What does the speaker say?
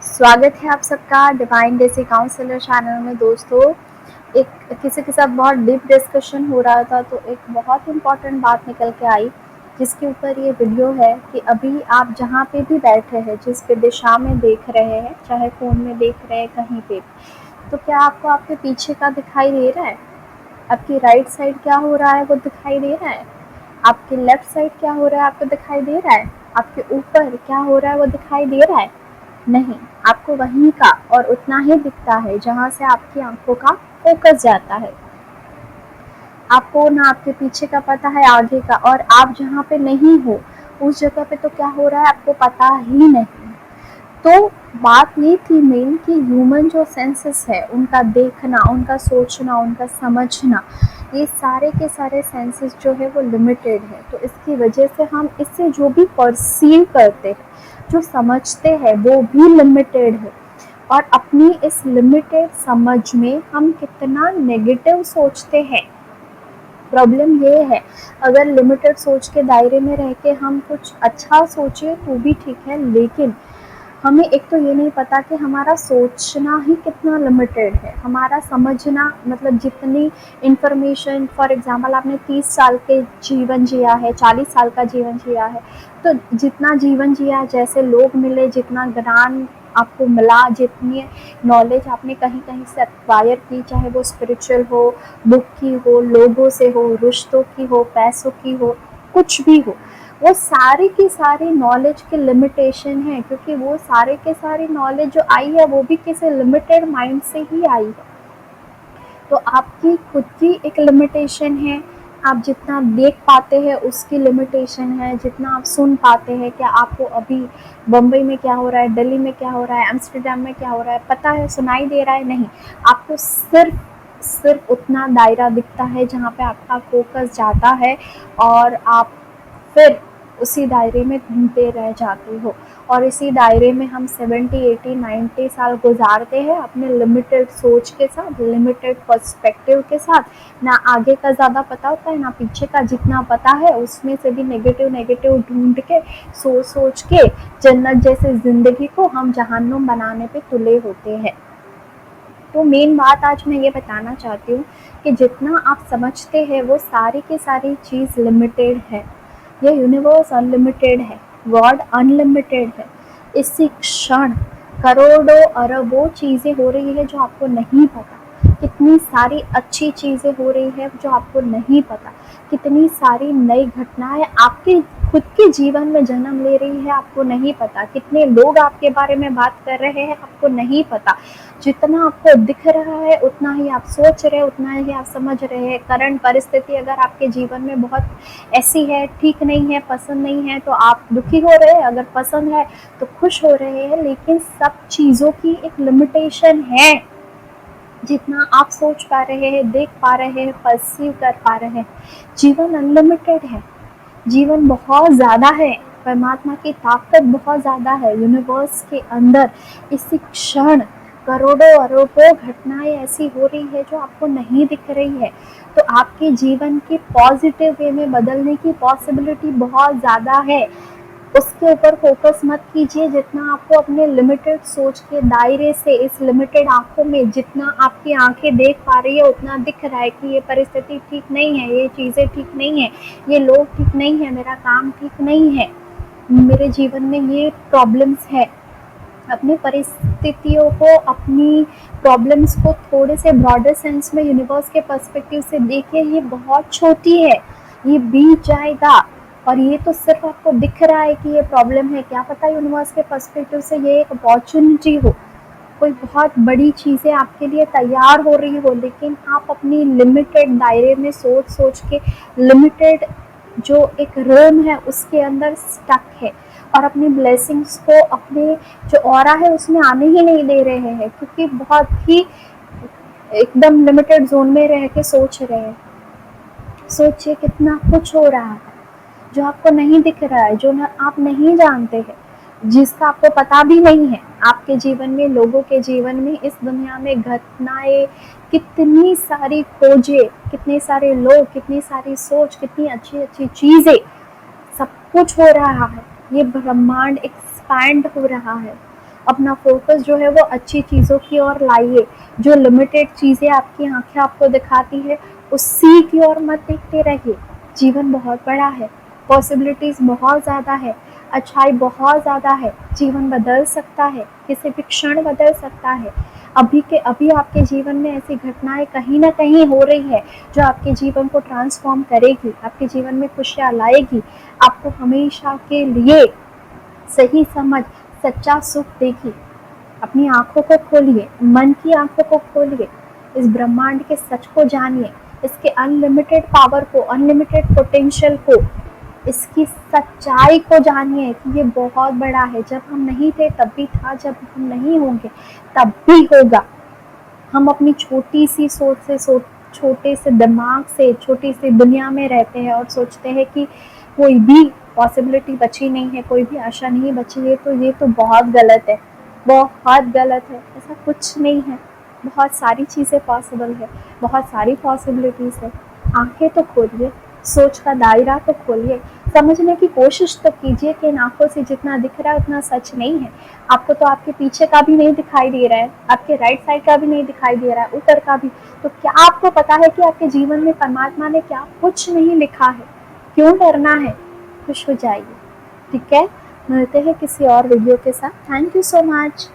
स्वागत है आप सबका डिवाइन डेसी काउंसलर चैनल में। दोस्तों, एक किसी के साथ बहुत डीप डिस्कशन हो रहा था तो एक बहुत इम्पॉर्टेंट बात निकल के आई, जिसके ऊपर ये वीडियो है कि अभी आप जहाँ पे भी बैठे हैं, जिस भी दिशा में देख रहे हैं, चाहे फ़ोन में देख रहे हैं, कहीं पे, तो क्या आपको आपके पीछे का दिखाई दे रहा है? आपकी राइट साइड क्या हो रहा है वो दिखाई दे रहा है? आपके लेफ्ट साइड क्या हो रहा है आपको दिखाई दे रहा है? आपके ऊपर क्या हो रहा है वो दिखाई दे रहा है? नहीं, आपको वहीं का और उतना ही दिखता है जहाँ से आपकी आंखों का फोकस जाता है। आपको ना आपके पीछे का पता है, आगे का, और आप जहाँ पे नहीं हो उस जगह पे तो क्या हो रहा है आपको पता ही नहीं। तो बात ये थी मेन कि ह्यूमन जो सेंसेस है, उनका देखना, उनका सोचना, उनका समझना, ये सारे के सारे सेंसेस जो है वो लिमिटेड है। तो इसकी वजह से हम इससे जो भी परसीव करते हैं, जो समझते हैं, वो भी लिमिटेड है। और अपनी इस लिमिटेड समझ में हम कितना नेगेटिव सोचते हैं। प्रॉब्लम ये है, अगर लिमिटेड सोच के दायरे में रह के हम कुछ अच्छा सोचे तो भी ठीक है, लेकिन हमें एक तो ये नहीं पता कि हमारा सोचना ही कितना लिमिटेड है, हमारा समझना, मतलब जितनी इन्फॉर्मेशन, फॉर एग्जांपल आपने 30 साल के जीवन जिया है, 40 साल का जीवन जिया है, तो जितना जीवन जिया, जैसे लोग मिले, जितना ज्ञान आपको मिला, जितनी नॉलेज आपने कहीं कहीं से एक्वायर की, चाहे वो स्पिरिचुअल हो, बुक की हो, लोगों से हो, रिश्तों की हो, पैसों की हो, कुछ भी हो, वो सारी की सारी नॉलेज की लिमिटेशन है, क्योंकि वो सारे के सारी नॉलेज जो आई है वो भी किसी लिमिटेड माइंड से ही आई है। तो आपकी खुद की एक लिमिटेशन है, आप जितना देख पाते हैं उसकी लिमिटेशन है, जितना आप सुन पाते हैं, क्या आपको अभी बम्बई में क्या हो रहा है, दिल्ली में क्या हो रहा है, एम्स्टर्डम में क्या हो रहा है पता है, सुनाई दे रहा है? नहीं, आपको सिर्फ उतना दायरा दिखता है जहाँ पे आपका फोकस जाता है, और आप फिर उसी दायरे में घूमते रह जाते हो। और इसी दायरे में हम 70, 80, 90 साल गुजारते हैं अपने लिमिटेड सोच के साथ, लिमिटेड पर्सपेक्टिव के साथ। ना आगे का ज़्यादा पता होता है, ना पीछे का। जितना पता है उसमें से भी नेगेटिव नेगेटिव ढूंढ के, सोच सोच के जन्नत जैसे ज़िंदगी को हम जहन्नुम बनाने पे तुले होते हैं। तो मेन बात आज मैं ये बताना चाहती हूँ कि जितना आप समझते हैं वो सारी की सारी चीज़ लिमिटेड है। ये यूनिवर्स अनलिमिटेड है, गॉड अनलिमिटेड है। इसी क्षण करोड़ों अरबों चीज़ें हो रही है जो आपको नहीं पता। कितनी सारी अच्छी चीज़ें हो रही है जो आपको नहीं पता। कितनी सारी नई घटनाएं आपके खुद के जीवन में जन्म ले रही है, आपको नहीं पता। कितने लोग आपके बारे में बात कर रहे हैं, आपको नहीं पता। जितना आपको दिख रहा है उतना ही आप सोच रहे हैं, उतना ही आप समझ रहे हैं। करंट परिस्थिति अगर आपके जीवन में बहुत ऐसी है, ठीक नहीं है, पसंद नहीं है, तो आप दुखी हो रहे हैं। अगर पसंद है तो खुश हो रहे हैं। लेकिन सब चीज़ों की एक लिमिटेशन है। जितना आप सोच पा रहे हैं, देख पा रहे हैं, परसीव कर पा रहे हैं, जीवन अनलिमिटेड है। जीवन बहुत ज़्यादा है, परमात्मा की ताकत बहुत ज़्यादा है यूनिवर्स के अंदर। इसी क्षण करोड़ों अरबों घटनाएं ऐसी हो रही है जो आपको नहीं दिख रही है। तो आपके जीवन की पॉजिटिव वे में बदलने की पॉसिबिलिटी बहुत ज़्यादा है। उसके ऊपर फोकस मत कीजिए। जितना आपको अपने लिमिटेड सोच के दायरे से, इस लिमिटेड आंखों में जितना आपकी आंखें देख पा रही है, उतना दिख रहा है कि ये परिस्थिति ठीक नहीं है, ये चीज़ें ठीक नहीं है, ये लोग ठीक नहीं है, मेरा काम ठीक नहीं है, मेरे जीवन में ये प्रॉब्लम्स है। अपनी परिस्थितियों को, अपनी प्रॉब्लम्स को थोड़े से ब्रॉडर सेंस में, यूनिवर्स के पर्सपेक्टिव से देखिए। ये बहुत छोटी है, ये बीत जाएगा। और ये तो सिर्फ आपको दिख रहा है कि ये प्रॉब्लम है, क्या पता यूनिवर्स के पर्सपेक्टिव से ये एक अपॉर्चुनिटी हो, कोई बहुत बड़ी चीज़ें आपके लिए तैयार हो रही हो। लेकिन आप अपनी लिमिटेड दायरे में सोच सोच के, लिमिटेड जो एक रोम है उसके अंदर स्टक है, और अपनी ब्लेसिंग्स को, अपने जो ऑरा है उसमें आने ही नहीं दे रहे हैं, क्योंकि बहुत ही एकदम लिमिटेड जोन में रह के सोच रहे हैं। सोचिए कितना कुछ हो रहा है जो आपको नहीं दिख रहा है, जो आप नहीं जानते हैं, जिसका आपको पता भी नहीं है। आपके जीवन में, लोगों के जीवन में, इस दुनिया में घटनाएं, कितनी सारी खोजें, कितने सारे लोग, कितनी सारी सोच, कितनी अच्छी अच्छी चीज़ें, सब कुछ हो रहा है। ये ब्रह्मांड एक्सपैंड हो रहा है। अपना फोकस जो है वो अच्छी चीज़ों की ओर लाइए। जो लिमिटेड चीज़ें आपकी आंखें आपको दिखाती है उसी की ओर मत देखते रहिए। जीवन बहुत बड़ा है, पॉसिबिलिटीज़ बहुत ज़्यादा है, अच्छाई बहुत ज़्यादा है, जीवन बदल सकता है, किसी भी क्षण बदल सकता है। अभी के अभी आपके जीवन में ऐसी घटनाएं कहीं ना कहीं हो रही है जो आपके जीवन को ट्रांसफॉर्म करेगी, आपके जीवन में खुशियाँ लाएगी, आपको हमेशा के लिए सही समझ, सच्चा सुख देगी। अपनी आंखों को खोलिए, मन की आंखों को खोलिए, इस ब्रह्मांड के सच को जानिए, इसके अनलिमिटेड पावर को, अनलिमिटेड पोटेंशियल को, इसकी सच्चाई को जानिए कि ये बहुत बड़ा है। जब हम नहीं थे तब भी था, जब हम नहीं होंगे तब भी होगा। हम अपनी छोटी सी सोच से, छोटे से दिमाग से, छोटी सी दुनिया में रहते हैं और सोचते हैं कि कोई भी पॉसिबिलिटी बची नहीं है, कोई भी आशा नहीं बची है। तो ये तो बहुत गलत है, बहुत गलत है। ऐसा कुछ नहीं है, बहुत सारी चीज़ें पॉसिबल है, बहुत सारी पॉसिबिलिटीज़ है। आंखें तो खोलिए, सोच का दायरा तो खोलिए, समझने की कोशिश तो कीजिए कि इन आंखों से जितना दिख रहा है उतना सच नहीं है। आपको तो आपके पीछे का भी नहीं दिखाई दे रहा है, आपके राइट साइड का भी नहीं दिखाई दे रहा है, ऊपर का भी। तो क्या आपको पता है कि आपके जीवन में परमात्मा ने क्या कुछ नहीं लिखा है? क्यों डरना है? खुश हो जाइए। ठीक है, मिलते हैं किसी और वीडियो के साथ। Thank you so much.